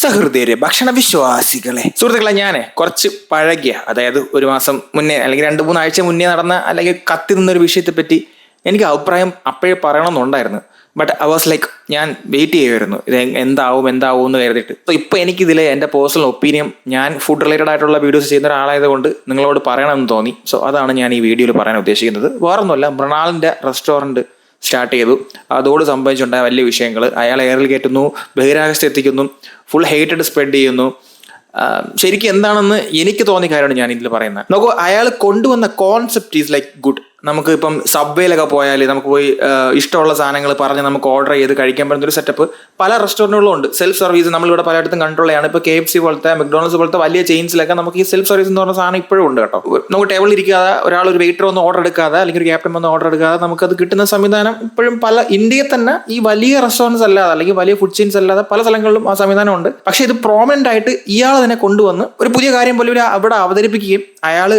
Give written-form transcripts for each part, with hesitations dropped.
സഹൃദയരെ, ഭക്ഷണ വിശ്വാസികളെ, സുഹൃത്തുക്കളെ, ഞാൻ കുറച്ച് പഴകിയ, അതായത് ഒരു മാസം മുന്നേ അല്ലെങ്കിൽ 2-3 ആഴ്ച മുന്നേ നടന്ന അല്ലെങ്കിൽ കത്തി നിന്നൊരു വിഷയത്തെ പറ്റി എനിക്ക് അഭിപ്രായം അപ്പോഴേ പറയണമെന്നുണ്ടായിരുന്നു. ബട്ട് ഐ വാസ് ലൈക്ക്, ഞാൻ വെയിറ്റ് ചെയ്യുമായിരുന്നു ഇത് എന്താവും എന്ന് കരുതിയിട്ട്. സോ ഇപ്പോൾ എനിക്കിതിൽ എൻ്റെ പേഴ്സണൽ ഒപ്പീനിയൻ, ഞാൻ ഫുഡ് റിലേറ്റഡ് ആയിട്ടുള്ള വീഡിയോസ് ചെയ്യുന്ന ഒരാളായതുകൊണ്ട് നിങ്ങളോട് പറയണമെന്ന് തോന്നി. സോ അതാണ് ഞാൻ ഈ വീഡിയോയിൽ പറയാൻ ഉദ്ദേശിക്കുന്നത്. വേറൊന്നുമല്ല, മൃണാളിൻ്റെ റെസ്റ്റോറൻറ്റ് സ്റ്റാർട്ട് ചെയ്തു. അതോട് സംഭവിച്ചുണ്ടായ വലിയ വിഷയങ്ങൾ, അയാൾ എയറിൽ കയറ്റുന്നു, ബഹിരാകാശത്ത് എത്തിക്കുന്നു, ഫുൾ ഹേറ്റഡ് സ്പ്രെഡ് ചെയ്യുന്നു. ശരിക്കും എന്താണെന്ന് എനിക്ക് തോന്നിയ കാര്യമാണ് ഞാൻ ഇതിൽ പറയുന്നത്. നോക്കൂ, അയാൾ കൊണ്ടുവന്ന കോൺസെപ്റ്റ് ഈസ് ലൈക്ക് ഗുഡ്. നമുക്ക് ഇപ്പം സബ്വേയിലൊക്കെ പോയാൽ നമുക്ക് പോയി ഇഷ്ടമുള്ള സാധനങ്ങൾ പറഞ്ഞ് നമുക്ക് ഓർഡർ ചെയ്ത് കഴിക്കാൻ പറ്റുന്ന ഒരു സെറ്റപ്പ് പല റെസ്റ്റോറൻറ്റുകളും ഉണ്ട്. സെൽഫ് സർവീസ് നമ്മളിവിടെ പലയിടത്തും കൺട്രോളാണ്. ഇപ്പോൾ KFC പോലത്തെ, മെക്ഡോണൽസ് പോലത്തെ വലിയ ചെയിൻസിലൊക്കെ നമുക്ക് ഈ സെൽഫ് സർവീസ് എന്ന് പറഞ്ഞ സാധനം ഇപ്പോഴും ഉണ്ട് കേട്ടോ. നമുക്ക് ടേബിളിൽ ഇരിക്കാതെ, ഒരാൾ ഒരു വെയിറ്റർ ഒന്ന് ഓർഡർ എടുക്കാതെ അല്ലെങ്കിൽ ഒരു ക്യാപ്റ്റൻ വന്ന് ഓർഡർ എടുക്കാതെ നമുക്കത് കിട്ടുന്ന സംവിധാനം ഇപ്പോഴും പല ഇന്ത്യയിൽ തന്നെ ഈ വലിയ റെസ്റ്റോറൻറ്റ്സ് അല്ലാതെ അല്ലെങ്കിൽ വലിയ ഫുഡ് ചെയിൻസ് അല്ലാതെ പല സ്ഥലങ്ങളിലും ആ സംവിധാനം ഉണ്ട്. പക്ഷേ ഇത് പ്രോമിനൻ്റ് ആയിട്ട് ഇയാൾ തന്നെ കൊണ്ടുവന്ന് ഒരു പുതിയ കാര്യം പോലെ അവിടെ അവതരിപ്പിക്കുകയും അയാൾ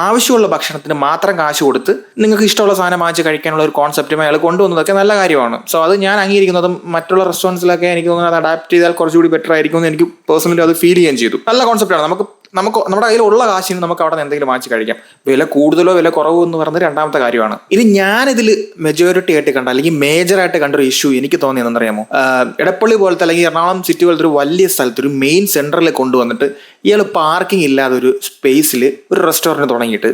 ആവശ്യമുള്ള ഭക്ഷണത്തിന് മാത്രം കാശ് കൊടുത്ത് നിങ്ങൾക്ക് ഇഷ്ടമുള്ള സാധനം വാങ്ങിച്ച് കഴിക്കാനുള്ള ഒരു കോൺസെപ്റ്റും അയാൾ കൊണ്ടുവന്നതൊക്കെ നല്ല കാര്യമാണ്. സോ അത് ഞാൻ അംഗീകരിക്കുന്നതും മറ്റുള്ള റെസ്റ്റോറൻറ്റ്സിലൊക്കെ എനിക്ക് തോന്നുന്നത് അത് അഡാപ്റ്റ് ചെയ്താൽ കുറച്ചുകൂടി ബെറ്റർ ആയിരിക്കും എന്ന് എനിക്ക് പേഴ്സണലി അത് ഫീൽ ചെയ്യുകയും ചെയ്തു. നല്ല കോൺസെപ്റ്റാണ്. നമുക്ക് നമ്മുടെ കയ്യിലുള്ള കാശിന് നമുക്ക് അവിടെ നിന്ന് എന്തെങ്കിലും വാങ്ങിച്ച് കഴിക്കാം. വില കൂടുതലോ വില കുറവോ എന്ന് പറയുന്നത് രണ്ടാമത്തെ കാര്യമാണ്. ഇനി ഞാനിതിൽ മെജോറിറ്റി ആയിട്ട് കണ്ട അല്ലെങ്കിൽ മേജറായിട്ട് കണ്ടൊരു ഇഷ്യൂ എനിക്ക് തോന്നിയെന്നറിയാമോ, എടപ്പള്ളി പോലത്തെ അല്ലെങ്കിൽ എറണാകുളം സിറ്റി പോലത്തെ ഒരു വലിയ സ്ഥലത്ത് ഒരു മെയിൻ സെൻറ്ററിൽ കൊണ്ടുവന്നിട്ട് ഇയാൾ പാർക്കിംഗ് ഇല്ലാതെ ഒരു സ്പേസിൽ ഒരു റെസ്റ്റോറൻറ്റ് തുടങ്ങിയിട്ട്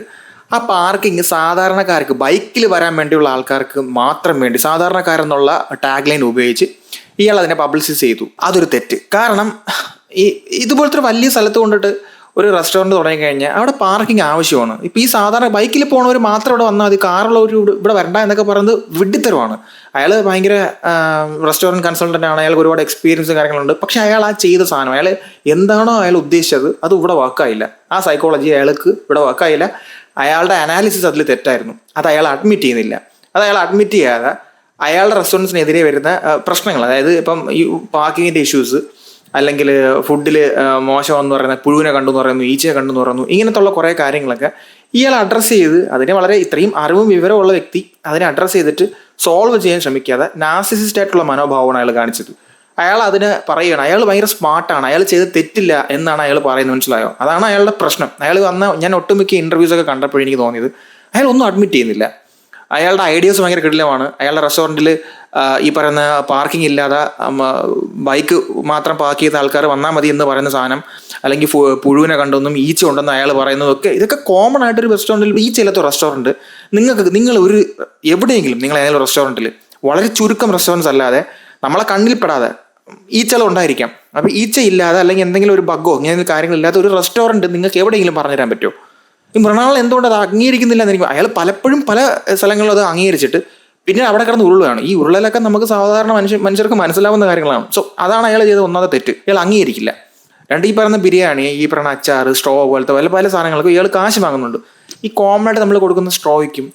ആ പാർക്കിംഗ് സാധാരണക്കാർക്ക്, ബൈക്കിൽ വരാൻ വേണ്ടിയുള്ള ആൾക്കാർക്ക് മാത്രം വേണ്ടി, സാധാരണക്കാരെന്നുള്ള ടാഗ് ലൈൻ ഉപയോഗിച്ച് ഇയാൾ അതിനെ പബ്ലിസിസ് ചെയ്തു. അതൊരു തെറ്റ്. കാരണം ഇതുപോലത്തെ ഒരു വലിയ സ്ഥലത്ത് കൊണ്ടിട്ട് ഒരു റെസ്റ്റോറൻറ്റ് തുടങ്ങിക്കഴിഞ്ഞാൽ അവിടെ പാർക്കിംഗ് ആവശ്യമാണ്. ഇപ്പോൾ ഈ സാധാരണ ബൈക്കിൽ പോകുന്നവർ മാത്രം ഇവിടെ വന്നാൽ മതി, കാറുള്ളവർ ഇവിടെ വരണ്ട എന്നൊക്കെ പറയുന്നത് വിഡ്ഢിത്തരമാണ്. അയാൾ ഭയങ്കര റെസ്റ്റോറൻറ്റ് കൺസൾട്ടൻ്റ് ആണ്, അയാൾക്ക് ഒരുപാട് എക്സ്പീരിയൻസും കാര്യങ്ങളുണ്ട്. പക്ഷെ അയാൾ ആ ചെയ്ത സാധനം, അയാൾ എന്താണോ അയാൾ ഉദ്ദേശിച്ചത് അത് ഇവിടെ വർക്കായില്ല. ആ സൈക്കോളജി അയാൾക്ക് ഇവിടെ വർക്കായില്ല. അയാളുടെ അനാലിസിസ് അതിൽ തെറ്റായിരുന്നു. അത് അയാൾ അഡ്മിറ്റ് ചെയ്യുന്നില്ല. അത് അയാൾ അഡ്മിറ്റ് ചെയ്യാതെ അയാളുടെ റെസ്റ്റോറൻറ്റ്സിനെതിരെ വരുന്ന പ്രശ്നങ്ങൾ, അതായത് ഇപ്പം ഈ പാർക്കിങ്ങിൻ്റെ ഇഷ്യൂസ്, അല്ലെങ്കിൽ ഫുഡിൽ മോശമെന്ന് പറയുന്നത്, പുഴുവിനെ കണ്ടു എന്ന് പറയുന്നു, ഈച്ചയെ കണ്ടു എന്ന് പറയുന്നു, ഇങ്ങനത്തുള്ള കുറേ കാര്യങ്ങളൊക്കെ ഇയാൾ അഡ്രസ്സ് ചെയ്ത് അതിനെ വളരെ ഇത്രയും അറിവും വിവരമുള്ള വ്യക്തി അതിനെ അഡ്രസ്സ് ചെയ്തിട്ട് സോൾവ് ചെയ്യാൻ ശ്രമിക്കാതെ നാർസിസിസ്റ്റ് ആയിട്ടുള്ള മനോഭാവമാണ് അയാൾ കാണിച്ചത്. അയാൾ അതിന് പറയുകയാണ്, അയാൾ ഭയങ്കര സ്മാർട്ടാണ്, അയാൾ ചെയ്ത് തെറ്റില്ല എന്നാണ് അയാൾ പറയുന്നത്. മനസ്സിലായോ? അതാണ് അയാളുടെ പ്രശ്നം. അയാൾ ഞാൻ ഒട്ടുമിക്ക ഇൻ്റർവ്യൂസൊക്കെ കണ്ടപ്പോഴും എനിക്ക് തോന്നിയത് അയാൾ ഒന്നും അഡ്മിറ്റ് ചെയ്യുന്നില്ല. അയാളുടെ ഐഡിയാസ് ഭയങ്കര കിടിലമാണ്. അയാളുടെ റെസ്റ്റോറൻറ്റിൽ ഈ പറയുന്ന പാർക്കിംഗ് ഇല്ലാതെ ബൈക്ക് മാത്രം പാർക്ക് ചെയ്ത ആൾക്കാർ വന്നാൽ മതി എന്ന് പറയുന്ന സാധനം, അല്ലെങ്കിൽ പുഴുവിനെ കണ്ടൊന്നും ഈച്ച ഉണ്ടെന്ന് അയാൾ പറയുന്നതൊക്കെ, ഇതൊക്കെ കോമൺ ആയിട്ടൊരു റെസ്റ്റോറൻറ്റിൽ, ഈ ചിലത്തെ റെസ്റ്റോറൻറ്റ് നിങ്ങൾ ഒരു എവിടെയെങ്കിലും നിങ്ങൾ ഏതെങ്കിലും റെസ്റ്റോറൻറ്റിൽ, വളരെ ചുരുക്കം റെസ്റ്റോറൻറ്റ്സ് അല്ലാതെ നമ്മളെ കണ്ണിൽപ്പെടാതെ ഈച്ചകൾ ഉണ്ടായിരിക്കാം. അപ്പോൾ ഈച്ച ഇല്ലാതെ അല്ലെങ്കിൽ എന്തെങ്കിലും ഒരു ബഗ്ഗോ ഇങ്ങനെ കാര്യങ്ങളില്ലാത്ത ഒരു റെസ്റ്റോറൻറ്റ് നിങ്ങൾക്ക് എവിടെയെങ്കിലും പറഞ്ഞുതരാൻ പറ്റുമോ? ഈ മൃണാൾ എന്തുകൊണ്ട് അത് അംഗീകരിക്കുന്നില്ല എന്ന് എനിക്ക്, അയാൾ പലപ്പോഴും പല സ്ഥലങ്ങളിലും അത് അംഗീകരിച്ചിട്ട് പിന്നെ അവിടെ കിടന്ന് ഉരുളുകയാണ്. ഈ ഉരുളലൊക്കെ നമുക്ക് സാധാരണ മനുഷ്യർക്ക് മനസ്സിലാവുന്ന കാര്യങ്ങളാണ്. സോ അതാണ് അയാൾ ചെയ്ത ഒന്നാമത്തെ തെറ്റ്. ഇയാൾ അംഗീകരിക്കില്ല. രണ്ട്, ഈ പറയുന്ന ബിരിയാണി, ഈ പറയുന്ന അച്ചാർ, സ്ട്രോ പോലത്തെ പല സാധനങ്ങൾക്കും ഇയാൾ കാശ് വാങ്ങുന്നുണ്ട്. ഈ കോമൺ ആയിട്ട് നമ്മൾ കൊടുക്കുന്ന സ്ട്രോയ്ക്കും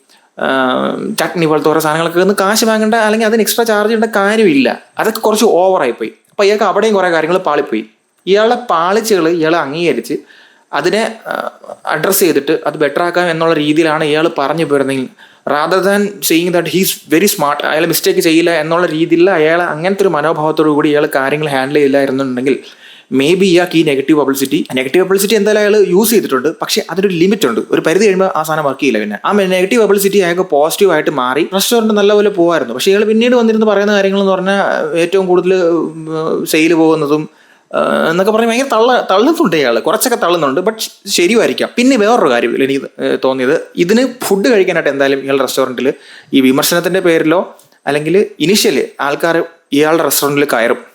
ചട്നി പോലത്തെ ഓരോ സാധനങ്ങൾക്ക് ഒന്ന് കാശ് വാങ്ങേണ്ട അല്ലെങ്കിൽ അതിന് എക്സ്ട്രാ ചാർജ് ചെയ്യേണ്ട കാര്യമില്ല. അതൊക്കെ കുറച്ച് ഓവറായിപ്പോയി. അപ്പോൾ ഇയാൾക്ക് അവിടെയും കുറേ കാര്യങ്ങൾ പാളിപ്പോയി. ഇയാളുടെ പാളിച്ചകൾ ഇയാൾ അംഗീകരിച്ച് അതിനെ അഡ്രസ്സ് ചെയ്തിട്ട് അത് ബെറ്റർ ആക്കാം എന്നുള്ള രീതിയിലാണ് ഇയാൾ പറഞ്ഞു പോരുന്നെങ്കിൽ, rather than saying that he's very smart, അയാൾ മിസ്റ്റേക്ക് ചെയ്യില്ല എന്നുള്ള രീതിയിൽ അയാൾ അങ്ങനത്തെ ഒരു മനോഭാവത്തോടു കൂടി ഇയാൾ കാര്യങ്ങൾ ഹാൻഡിൽ ചെയ്യില്ലായിരുന്നുണ്ടെങ്കിൽ മേ ബി ഇയാൾക്ക് ഈ നെഗറ്റീവ് പബ്ലിസിറ്റി എന്തായാലും അയാൾ യൂസ് ചെയ്തിട്ടുണ്ട്. പക്ഷേ അതിനൊരു ലിമിറ്റ് ഉണ്ട്. ഒരു പരിധി കഴിയുമ്പോൾ ആ സാധനം വർക്ക് ചെയ്യില്ല. പിന്നെ ആ നെഗറ്റീവ് പബ്ലിസിറ്റി അയാൾക്ക് പോസിറ്റീവായിട്ട് മാറി റെസ്റ്റോറൻറ്റ് നല്ലപോലെ പോകുമായിരുന്നു. പക്ഷേ ഇയാൾ പിന്നീട് വന്നിരുന്ന് പറയുന്ന കാര്യങ്ങളെന്ന് പറഞ്ഞാൽ ഏറ്റവും കൂടുതൽ സെയിൽ പോകുന്നതും എന്നൊക്കെ പറഞ്ഞ് ഭയങ്കര തള്ളുന്നുണ്ട്. ഇയാൾ കുറച്ചൊക്കെ തള്ളുന്നുണ്ട്. ബട്ട് ശരിയായിരിക്കാം. പിന്നെ വേറൊരു കാര്യം എനിക്ക് തോന്നിയത്, ഇതിന് ഫുഡ് കഴിക്കാനായിട്ട് എന്തായാലും ഇയാളുടെ റെസ്റ്റോറൻറ്റിൽ ഈ വിമർശനത്തിൻ്റെ പേരിലോ അല്ലെങ്കിൽ ഇനിഷ്യലി ആൾക്കാർ ഇയാളുടെ റെസ്റ്റോറൻറ്റിൽ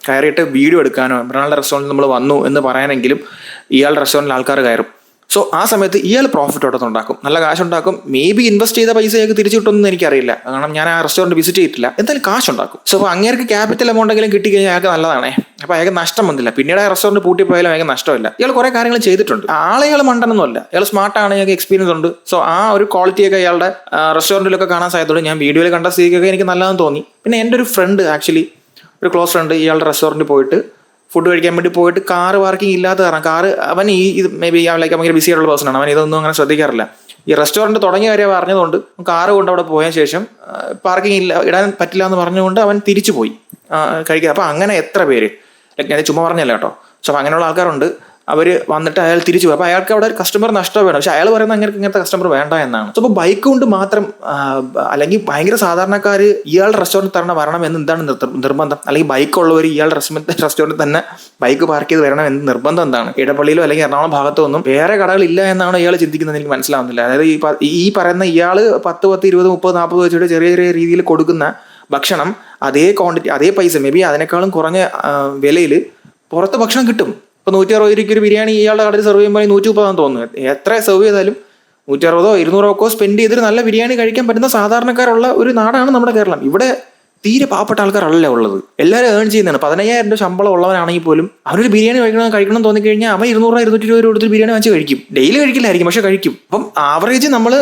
കയറിയിട്ട് വീഡിയോ എടുക്കാനോ, ഇയാളുടെ റെസ്റ്റോറൻറ്റിൽ നമ്മൾ വന്നു എന്ന് പറയാനെങ്കിലും ഇയാളുടെ റെസ്റ്റോറൻറ്റിൽ ആൾക്കാർ കയറും. സോ ആ സമയത്ത് ഇയാൾ പ്രോഫിറ്റ് അവിടെ ഉണ്ടാക്കും, നല്ല കാശുണ്ടാക്കും. മേ ബി ഇൻവെസ്റ്റ് ചെയ്ത പൈസ അയാൾക്ക് തിരിച്ചു കിട്ടുമെന്ന് എനിക്കറിയില്ല, കാരണം ഞാൻ ആ റെസ്റ്റോറൻറ്റ് വിസിറ്റ് ചെയ്തിട്ടില്ല. എന്തായാലും കാശുണ്ടാക്കും. സോ അപ്പോൾ അങ്ങേർക്ക് ക്യാപിറ്റൽ എമൗണ്ടെങ്കിലും കിട്ടിക്കഴിഞ്ഞാൽ അയാൾക്ക് നല്ലതാണേ. അപ്പോൾ അയാൾക്ക് നഷ്ടം വന്നില്ല. പിന്നീട് ആ റെസ്റ്റോറൻറ്റ് പൂട്ടിപ്പോയാലും അയാൾക്ക് നഷ്ടമില്ല. ഇയാൾ കുറേ കാര്യങ്ങൾ ചെയ്തിട്ടുണ്ട്. ഇയാൾ മണ്ടനൊന്നുമല്ല, ഇയാൾ സ്മാർട്ടാണ്, ഇയാൾക്ക് എക്സ്പീരിയൻസ് ഉണ്ട്. സോ ആ ഒരു ക്വാളിറ്റിയൊക്കെ ഇയാളുടെ റെസ്റ്റോറൻറ്റിലൊക്കെ കാണാൻ സാധ്യതയുള്ളൂ. ഞാൻ വീഡിയോയിൽ കണ്ട സ്ഥിതിക്കൊക്കെ എനിക്ക് നല്ലതെന്ന് തോന്നി. പിന്നെ എൻ്റെ ഒരു ഫ്രണ്ട്, ആക്ച്വലി ഒരു ക്ലോസ് ഫ്രണ്ട്, ഇയാളുടെ റെസ്റ്റോറൻറ്റിൽ പോയിട്ട് ഫുഡ് കഴിക്കാൻ വേണ്ടി പോയിട്ട് കാറ് പാർക്കിംഗ് ഇല്ലാത്ത കാരണം, കാറ് അവൻ ഇത് മേ ബി ലൈക്ക് ഭയങ്കര ബിസി ആയിട്ടുള്ള പേഴ്സണാണ്, അവൻ ഇതൊന്നും അങ്ങനെ ശ്രദ്ധിക്കാറില്ല. ഈ റെസ്റ്റോറൻറ്റ് തുടങ്ങിയ കാര്യം പറഞ്ഞതുകൊണ്ട് കാറ് കൊണ്ട് അവിടെ പോയ ശേഷം പാർക്കിംഗ് ഇടാൻ പറ്റില്ല എന്ന് പറഞ്ഞുകൊണ്ട് അവൻ തിരിച്ചു പോയി കഴിക്കുക. അപ്പോൾ അങ്ങനെ എത്ര പേര്, ഞാൻ ചുമ്മാ പറഞ്ഞല്ല കേട്ടോ. സോ അങ്ങനെയുള്ള ആൾക്കാരുണ്ട്. അവർ വന്നിട്ട് അയാൾ തിരിച്ചു പോകും. അപ്പോൾ അയാൾക്ക് അവിടെ ഒരു കസ്റ്റമർ നഷ്ടമാണ്. പക്ഷെ അയാൾ പറയുന്നത് അങ്ങനെ ഇങ്ങനത്തെ കസ്റ്റമർ വേണ്ട എന്നാണ്. സോ അപ്പോൾ ബൈക്ക് കൊണ്ട് മാത്രം അല്ലെങ്കിൽ ഭയങ്കര സാധാരണക്കാർ ഇയാളുടെ റെസ്റ്റോറൻറ്റ് തന്നെ വരണം എന്ന് എന്താണ് നിർബന്ധം? അല്ലെങ്കിൽ ബൈക്ക് ഉള്ളവർ ഇയാളുടെ റെസ്റ്റോറൻറ്റ് തന്നെ ബൈക്ക് പാർക്ക് ചെയ്ത് വരണം എന്ന് നിർബന്ധം എന്താണ്? ഇടപ്പള്ളിയിലോ അല്ലെങ്കിൽ എറണാകുളം ഭാഗത്തോ ഒന്നും വേറെ കടകളില്ല എന്നാണ് ഇയാൾ ചിന്തിക്കുന്നത്. എനിക്ക് മനസ്സിലാവുന്നില്ല. അതായത് ഈ പറയുന്ന ഇയാൾ 10, 20, 30, 40 വെച്ചിട്ട് ചെറിയ ചെറിയ രീതിയിൽ കൊടുക്കുന്ന ഭക്ഷണം അതേ ക്വാണ്ടിറ്റി, അതേ പൈസ, മേ ബി അതിനേക്കാളും കുറഞ്ഞ വിലയിൽ പുറത്ത് ഭക്ഷണം കിട്ടും. ഇപ്പോൾ 160 രൂപയ്ക്ക് ഒരു ബിരിയാണി ഇയാളുടെ കടയിൽ സെർവ് ചെയ്യുമ്പോൾ 130 തോന്നുന്നു. എത്ര സെർവ് ചെയ്താലും 160, 200 സ്പെൻഡ് ചെയ്തിട്ട് നല്ല ബിരിയാണി കഴിക്കാൻ പറ്റുന്ന സാധാരണക്കാരുള്ള ഒരു നാടാണ് നമ്മുടെ കേരളം. ഇവിടെ തീരെ പാവപ്പെട്ട ആൾക്കാരല്ല ഉള്ളത്. എല്ലാവരും ഏൺ ചെയ്യുന്നതാണ്. 15,000 രൂപ ശമ്പളം ഉള്ളവനാണെങ്കിൽ പോലും അവനൊരു ബിരിയാണി കഴിക്കണം തോന്നിക്കഴിഞ്ഞാൽ അവൻ 200, 220 രൂപ കൊടുത്ത് ബിരിയാണി വാങ്ങിച്ച് കഴിക്കും. ഡെയിലി കഴിക്കില്ലായിരിക്കും, പക്ഷെ കഴിക്കും. അപ്പം ആവറേജ് നമ്മൾ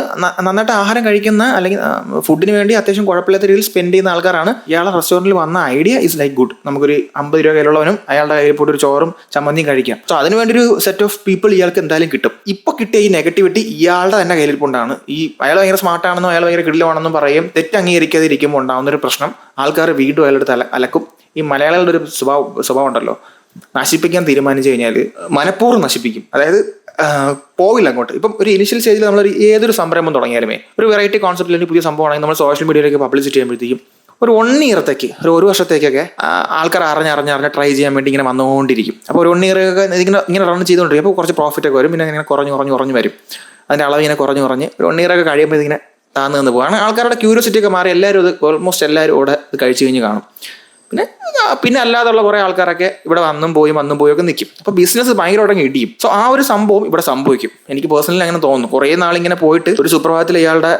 നന്നായിട്ട് ആഹാരം കഴിക്കുന്ന അല്ലെങ്കിൽ ഫുഡിന് വേണ്ടി അത്യാവശ്യം കുഴപ്പമില്ലാത്ത രീതിയിൽ സ്പെൻഡ് ചെയ്യുന്ന ആൾക്കാരാണ് ഇയാളുടെ റെസ്റ്റോറൻറ്റിൽ വന്ന ഐഡിയ ഇസ് ലൈക്ക് ഗുഡ്. നമുക്കൊരു 50 രൂപ കയ്യിലുള്ളവനും അയാളുടെ കയ്യിൽ പോയിട്ട് ഒരു ചോറും ചമ്മന്തിയും കഴിക്കാം. സോ അതിന് വേണ്ടി ഒരു സെറ്റ് ഓഫ് പീപ്പിൾ ഇയാൾക്ക് എന്തായാലും കിട്ടും. ഇപ്പോൾ കിട്ടിയ ഈ നെഗറ്റിവിറ്റി ഇയാളുടെ തന്നെ കയ്യിലിരിപ്പുണ്ടാണ്. ഈ അയാൾ ഭയങ്കര സ്മാർട്ടാണെന്നോ അയാൾ ഭയങ്കര കിടിലമാണെന്നും പറയും. തെറ്റ് അംഗീകരിക്കാതിരിക്കുമ്പോൾ ഉണ്ടാകുന്ന ഒരു പ്രശ്നം, ആൾക്കാർ വീണ്ടും അയാളെടുത്ത് അലക്കും. ഈ മലയാളികളുടെ ഒരു സ്വഭാവം ഉണ്ടല്ലോ, നശിപ്പിക്കാൻ തീരുമാനിച്ചു കഴിഞ്ഞാൽ മനഃപൂർവ്വം നശിപ്പിക്കും. അതായത് പോവില്ല അങ്ങോട്ട്. ഇപ്പം ഒരു ഇനിഷ്യൽ സ്റ്റേജിൽ നമ്മൾ ഏതൊരു സംരംഭം തുടങ്ങിയാലുമേ ഒരു വെറൈറ്റി കോൺസെപ്റ്റിൽ ഒരു പുതിയ സംഭവമാണെങ്കിൽ നമ്മൾ സോഷ്യൽ മീഡിയയിലേക്ക് പബ്ലിസിറ്റി ചെയ്യുമ്പോഴത്തേക്കും ഒരു 1 ഇയറത്തേക്ക് ഒരു വർഷത്തേക്കൊക്കെ ആൾക്കാർ അറിഞ്ഞ് ട്രൈ ചെയ്യാൻ വേണ്ടി ഇങ്ങനെ വന്നുകൊണ്ടിരിക്കും. അപ്പോൾ ഒരു 1 ഇയറൊക്കെ ഇങ്ങനെ റൺ ചെയ്തുകൊണ്ടിരിക്കും. അപ്പോൾ കുറച്ച് പ്രോഫിറ്റൊക്കെ വരും. പിന്നെ ഇങ്ങനെ കുറഞ്ഞ് വരും. അതിൻ്റെ അളവ് ഇങ്ങനെ കുറഞ്ഞ് ഒരു 1 ഇയറൊക്കെ കഴിയുമ്പോൾ ഇതിങ്ങനെ താന്ന് പോകുകയാണ്. ആൾക്കാരുടെ ക്യൂരിയോസിറ്റി ഒക്കെ മാറി എല്ലാവരും ഓൾമോസ്റ്റ് എല്ലാവരും ഇവിടെ ഇത് കഴിച്ചു കഴിഞ്ഞ് കാണും. പിന്നെ അല്ലാതുള്ള കുറേ ആൾക്കാരൊക്കെ ഇവിടെ വന്നും പോയി ഒക്കെ നിൽക്കും. അപ്പോൾ ബിസിനസ് ഭയങ്കരമായിട്ട് ഇടിയും. സോ ആ ഒരു സംഭവം ഇവിടെ സംഭവിക്കും. എനിക്ക് പേഴ്സണലി അങ്ങനെ തോന്നുന്നു. കുറേ നാളിങ്ങനെ പോയിട്ട് ഒരു സുപ്രഭാതത്തിൽ ഇയാളുടെ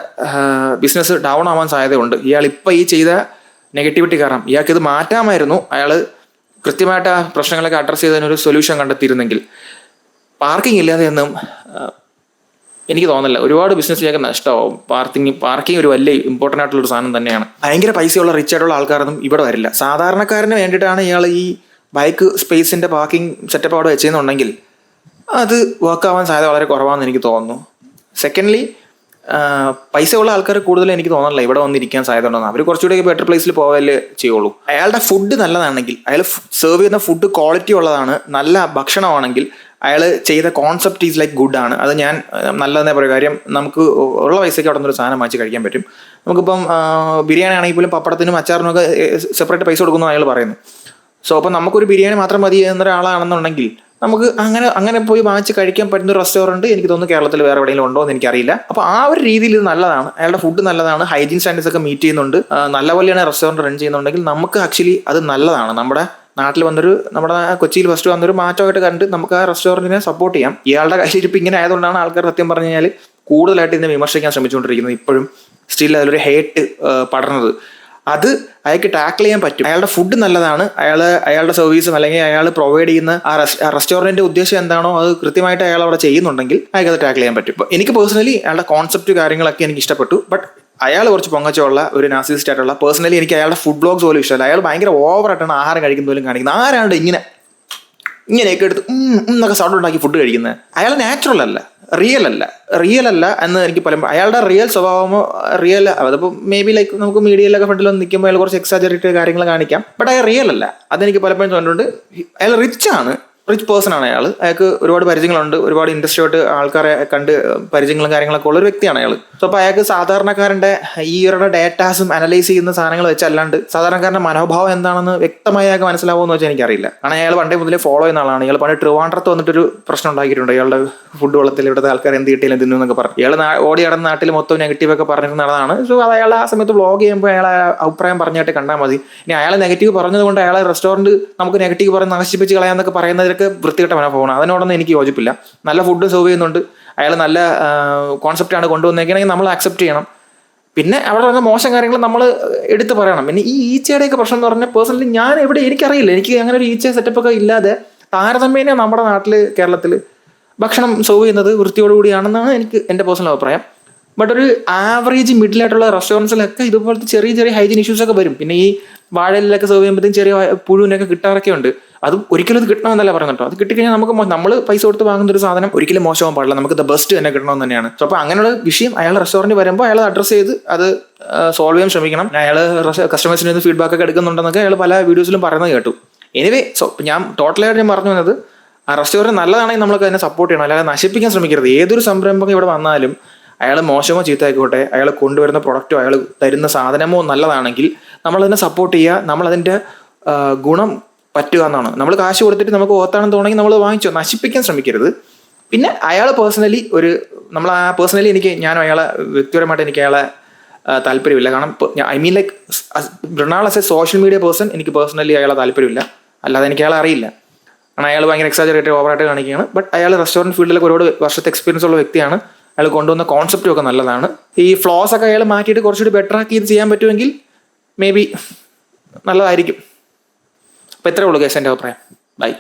ബിസിനസ് ഡൗൺ ആവാൻ സാധ്യതയുണ്ട്. ഇയാൾ ഇപ്പോൾ ഈ ചെയ്ത നെഗറ്റിവിറ്റി കാരണം ഇയാൾക്ക് ഇത് മാറ്റാമായിരുന്നു. അയാൾ കൃത്യമായിട്ട് ആ പ്രശ്നങ്ങളൊക്കെ അഡ്രസ്സ് ചെയ്തതിനൊരു സൊല്യൂഷൻ കണ്ടെത്തിയിരുന്നെങ്കിൽ പാർക്കിംഗ് ഇല്ലാതെ ഒന്നും എനിക്ക് തോന്നുന്നില്ല. ഒരുപാട് ബിസിനസ്സിലേക്ക് നഷ്ടമാവും. പാർക്കിംഗ് ഒരു വലിയ ഇമ്പോർട്ടൻ്റ് ആയിട്ടുള്ള ഒരു സാധനം തന്നെയാണ്. ഭയങ്കര പൈസയുള്ള റിച്ച് ആയിട്ടുള്ള ആൾക്കാരൊന്നും ഇവിടെ വരില്ല. സാധാരണക്കാരന് വേണ്ടിയിട്ടാണ് ഇയാൾ ഈ ബൈക്ക് സ്പേസിൻ്റെ പാർക്കിംഗ് സെറ്റപ്പ് അവിടെ വെച്ചെന്നുണ്ടെങ്കിൽ അത് വർക്ക് ആവാൻ സാധ്യത വളരെ കുറവാണെന്ന് എനിക്ക് തോന്നുന്നു. സെക്കൻഡ്ലി, പൈസ ഉള്ള ആൾക്കാർ കൂടുതൽ എനിക്ക് തോന്നുന്നില്ല ഇവിടെ വന്നിരിക്കാൻ സാധ്യത ഉണ്ടെന്ന്. അവർ കുറച്ചുകൂടി ബെറ്റർ പ്ലേസിൽ പോകാനല്ലേ ചെയ്യുള്ളൂ. അയാളുടെ ഫുഡ് നല്ലതാണെങ്കിൽ, അയാൾ സെർവ് ചെയ്യുന്ന ഫുഡ് ക്വാളിറ്റി ഉള്ളതാണ്, നല്ല ഭക്ഷണമാണെങ്കിൽ അയാൾ ചെയ്ത കോൺസെപ്റ്റ് ഈസ് ലൈക്ക് ഗുഡ് ആണ്. അത് ഞാൻ നല്ലതെന്നേ പറയും. കാര്യം നമുക്ക് ഉള്ള പൈസയ്ക്ക് അവിടെ നിന്നൊരു സാധനം വാങ്ങിച്ച് കഴിക്കാൻ പറ്റും. നമുക്കിപ്പം ബിരിയാണി ആണെങ്കിൽ പോലും പപ്പടത്തിനും അച്ചാറിനും ഒക്കെ സെപ്പറേറ്റ് പൈസ കൊടുക്കുന്നു അയാൾ പറയുന്നു. സോ അപ്പം നമുക്കൊരു ബിരിയാണി മാത്രം മതി എന്നൊരാളാണെന്നുണ്ടെങ്കിൽ നമുക്ക് അങ്ങനെ പോയി വാങ്ങിച്ച് കഴിക്കാൻ പറ്റുന്ന ഒരു റെസ്റ്റോറൻറ്റ് എനിക്ക് തോന്നുന്നു കേരളത്തിൽ വേറെ എവിടെയെങ്കിലും ഉണ്ടോ എന്ന് എനിക്കറിയില്ല. അപ്പോൾ ആ ഒരു രീതിയിൽ ഇത് നല്ലതാണ്. അയാളുടെ ഫുഡ് നല്ലതാണ്, ഹൈജീൻ സ്റ്റാൻഡേർഡ്സ് ഒക്കെ മീറ്റ് ചെയ്യുന്നുണ്ട്, നല്ല പോലെയാണ് റെസ്റ്റോറൻറ്റ് റൺ ചെയ്യുന്നുണ്ടെങ്കിൽ നമുക്ക് ആക്ച്വലി അത് നല്ലതാണ്. നമ്മുടെ നാട്ടിൽ നമ്മുടെ കൊച്ചിയിൽ ഫസ്റ്റ് വന്നൊരു മാറ്റമായിട്ട് കണ്ട് നമുക്ക് ആ റെസ്റ്റോറൻറ്റിനെ സപ്പോർട്ട് ചെയ്യാം. ഇയാളുടെ കയ്യിലിരിപ്പ് ഇങ്ങനെ ആയതുകൊണ്ടാണ് ആൾക്കാർ സത്യം പറഞ്ഞു കഴിഞ്ഞാൽ കൂടുതലായിട്ട് ഇതിനെ വിമർശിക്കാൻ ശ്രമിച്ചുകൊണ്ടിരിക്കുന്നത്. ഇപ്പോഴും സ്റ്റിൽ അതിലൊരു ഹേറ്റ് പടർന്നത്. അത് അയാൾക്ക് ടാക്കിൾ ചെയ്യാൻ പറ്റും. അയാളുടെ ഫുഡ് നല്ലതാണ്, അയാളുടെ സർവീസും അല്ലെങ്കിൽ അയാൾ പ്രൊവൈഡ് ചെയ്യുന്ന ആ റെസ്റ്റോറൻറ്റിൻ്റെ ഉദ്ദേശം എന്താണോ അത് കൃത്യമായിട്ട് അയാൾ അവിടെ ചെയ്യുന്നുണ്ടെങ്കിൽ അയാൾക്ക് അത് ടാക്കിൾ ചെയ്യാൻ പറ്റും. ഇപ്പോൾ എനിക്ക് പേഴ്സണലി അയാളുടെ കോൺസെപ്റ്റ് കാര്യങ്ങളൊക്കെ എനിക്ക് ഇഷ്ടപ്പെട്ടു. ബട്ട് അയാൾ കുറച്ച് പൊങ്ങച്ചുള്ള ഒരു നാർസിസിസ്റ്റ് ആയിട്ടുള്ള, പേഴ്സണലി എനിക്ക് അയാളുടെ ഫുഡ് ബ്ലോഗ്സ് പോലും ഇഷ്ടമല്ല. അയാൾ ഭയങ്കര ഓവറായിട്ടാണ് ആഹാരം കഴിക്കുന്ന പോലും കാണിക്കുന്നത്. ആരാണ്ട് ഇങ്ങനെയൊക്കെ എടുത്ത് എന്നൊക്കെ സൗണ്ട് ഉണ്ടാക്കി ഫുഡ് കഴിക്കുന്നത്. അയാൾ നാച്ചുറൽ അല്ല, റിയൽ അല്ല എന്ന് എനിക്ക് പറയുമ്പോൾ അയാളുടെ റിയൽ സ്വഭാവമോ അതിപ്പോൾ മേ ബി ലൈക്ക് നമുക്ക് മീഡിയയിലൊക്കെ ഫ്രണ്ടിലൊന്ന് നിൽക്കുമ്പോൾ അയാൾ കുറച്ച് എക്സാജറേറ്റഡ് കാര്യങ്ങൾ കാണിക്കാം. ബട്ട് അയാൾ റിയൽ അല്ല. അതെനിക്ക് പലപ്പോഴും തോന്നിയിട്ടുണ്ട്. അയാൾ റിച്ച് പേഴ്സൺ ആണ്. അയാൾക്ക് ഒരുപാട് പരിചയങ്ങളുണ്ട്, ഒരുപാട് ഇൻഡസ്ട്രിയായിട്ട് ആൾക്കാരെ കണ്ട് പരിചയങ്ങളും കാര്യങ്ങളൊക്കെ ഉള്ളൊരു വ്യക്തിയാണ് അയാൾ. സോ അപ്പോൾ അയാൾക്ക് സാധാരണക്കാരൻ്റെ ഈ ഇവരുടെ ഡേറ്റാസും അനലൈസ് ചെയ്യുന്ന സാധനങ്ങൾ വെച്ചല്ലാണ്ട് സാധാരണക്കാരൻ്റെ മനോഭാവം എന്താണെന്ന് വ്യക്തമായി അയാൾക്ക് മനസ്സിലാവുമെന്ന് വെച്ചാൽ എനിക്കറിയില്ല. കാരണം അയാൾ പണ്ടേ മുതലേ ഫോളോ ചെയ്യുന്ന ആളാണ്. ഇയാൾ പണ്ട് ട്രിവാൻഡ്രത്ത് വന്നിട്ടൊരു പ്രശ്നം ഉണ്ടാക്കിയിട്ടുണ്ട്. ഇയാളുടെ ഫുഡ് വെള്ളത്തിൽ ഇവിടുത്തെ ആൾക്കാർ എന്ത് കിട്ടിയാലും തിന്നു എന്നൊക്കെ പറഞ്ഞു. ഇയാൾ ഓടി നടന്ന നാട്ടിൽ മൊത്തം നെഗറ്റീവൊക്കെ പറഞ്ഞിരുന്നതാണ്. സോ അത് അയാൾ ആ സമയത്ത് വ്ളോഗ് ചെയ്യുമ്പോൾ അയാളെ അഭിപ്രായം പറഞ്ഞായിട്ട് കണ്ടാൽ മതി. ഇനി അയാൾ നെഗറ്റീവ് പറഞ്ഞതുകൊണ്ട് അയാളെ റെസ്റ്റോറൻറ്റ് നമുക്ക് നെഗറ്റീവ് പറഞ്ഞ് നശിപ്പിച്ച് കളയാന്നൊക്കെ പറയുന്നതിലൊക്കെ വൃത്തികെട്ട മനോഭാവമാണ്. അതിനോടൊന്നും എനിക്ക് യോജിപ്പില്ല. നല്ല ഫുഡ് സെർവ് ചെയ്യുന്നുണ്ട്, അയാൾ നല്ല കോൺസെപ്റ്റാണ് കൊണ്ടുവന്നേക്കണമെങ്കിൽ നമ്മൾ അക്സെപ്റ്റ് ചെയ്യണം. പിന്നെ അവിടെ വന്ന മോശം കാര്യങ്ങൾ നമ്മൾ എടുത്ത് പറയണം. പിന്നെ ഈ ഈച്ചയുടെയൊക്കെ പ്രശ്നം എന്ന് പറഞ്ഞാൽ പേഴ്സണലി ഞാൻ എനിക്കറിയില്ല. എനിക്ക് അങ്ങനെ ഒരു ഈച്ച സെറ്റപ്പൊക്കെ ഇല്ലാതെ താരതമ്യേന നമ്മുടെ നാട്ടിൽ കേരളത്തിൽ ഭക്ഷണം സെർവ് ചെയ്യുന്നത് വൃത്തിയോടുകൂടിയാണെന്നാണ് എൻ്റെ പേഴ്സണൽ അഭിപ്രായം. ബട്ട് ഒരു ആവറേജ് മിഡിലായിട്ടുള്ള റെസ്റ്റോറൻറ്റ്സിലൊക്കെ ഇതുപോലത്തെ ചെറിയ ഹൈജീൻ ഇഷ്യൂസൊക്കെ വരും. പിന്നെ ഈ വാഴയിലൊക്കെ സെർവ് ചെയ്യുമ്പോഴത്തേക്കും ചെറിയ പുഴുവിനൊക്കെ കിട്ടാറൊക്കെ ഉണ്ട്. അതും ഒരിക്കലും അത് കിട്ടണമെന്നല്ല പറയുന്നത് കേട്ടോ. അത് കിട്ടിക്കഴിഞ്ഞാൽ നമ്മൾ പൈസ കൊടുത്ത് വാങ്ങുന്ന ഒരു സാധനം ഒരിക്കലും മോശമാകാൻ പാടില്ല. നമുക്ക് ദ ബെസ്റ്റ് തന്നെ കിട്ടണമെന്ന് തന്നെയാണ്. സോ അപ്പോൾ അങ്ങനെയുള്ള വിഷയം അയാൾ റെസ്റ്റോറൻറ്റ് വരുമ്പോൾ അയാൾ അഡ്രസ്സ് ചെയ്ത് അത് സോൾവ് ചെയ്യാൻ ശ്രമിക്കണം. അയാൾ കസ്റ്റമേഴ്സിന് ഫീഡ്ബാക്ക് ഒക്കെ എടുക്കുന്നുണ്ടെന്നൊക്കെ അയാൾ പല വീഡിയോസിലും പറയുന്നത് കേട്ടു. എനിവേ, സോ ഞാൻ ടോട്ടലായിട്ട് പറഞ്ഞു വന്നത് റെസ്റ്റോറൻറ്റ് നല്ലതാണെങ്കിൽ നമ്മൾക്ക് അതിനെ സപ്പോർട്ട് ചെയ്യണം, അല്ലാതെ നശിപ്പിക്കാൻ ശ്രമിക്കരുത്. ഏതൊരു സംരംഭം ഇവിടെ വന്നാലും അയാൾ മോശമോ ചീത്തയായിക്കോട്ടെ, അയാൾ കൊണ്ടുവരുന്ന പ്രൊഡക്റ്റോ അയാൾ തരുന്ന സാധനമോ നല്ലതാണെങ്കിൽ നമ്മളതിനെ സപ്പോർട്ട് ചെയ്യുക, നമ്മളതിൻ്റെ ഗുണം പറ്റുക എന്നാണ്. നമ്മൾ കാശ് കൊടുത്തിട്ട് നമുക്ക് ഓത്താണെന്ന് തോന്നുമെങ്കിൽ നമ്മൾ വാങ്ങിച്ചോ, നശിപ്പിക്കാൻ ശ്രമിക്കരുത്. പിന്നെ അയാൾ പേഴ്സണലി ഞാനും അയാളെ വ്യക്തിപരമായിട്ട് എനിക്ക് അയാളെ താല്പര്യമില്ല. കാരണം I mean like Mrinal as a social media person എനിക്ക് പേഴ്സണലി അയാളെ താല്പര്യമില്ല, അല്ലാതെ എനിക്ക് അയാളെ അറിയില്ല. കാരണം അയാൾ ഭയങ്കര എക്സാജറേറ്റഡ് ഓവറായിട്ട് കാണിക്കുകയാണ്. ബട്ട് അയാൾ റെസ്റ്റോറൻറ്റ് ഫീൽഡിലൊക്കെ ഒരുപാട് വർഷത്തെ എക്സ്പീരിയൻസ് ഉള്ള വ്യക്തിയാണ്. അയാൾ കൊണ്ടുവന്ന കോൺസെപ്റ്റും ഒക്കെ നല്ലതാണ്. ഈ ഫ്ലോസ് ഒക്കെ അയാൾ മാറ്റിയിട്ട് കുറച്ചുകൂടി ബെറ്റർ ആക്കി ഇത് ചെയ്യാൻ പറ്റുമെങ്കിൽ മേ ബി നല്ലതായിരിക്കും. അപ്പോൾ ഇത്രയേ ഉള്ളൂ കേസ് എൻ്റെ അഭിപ്രായം. ബൈ.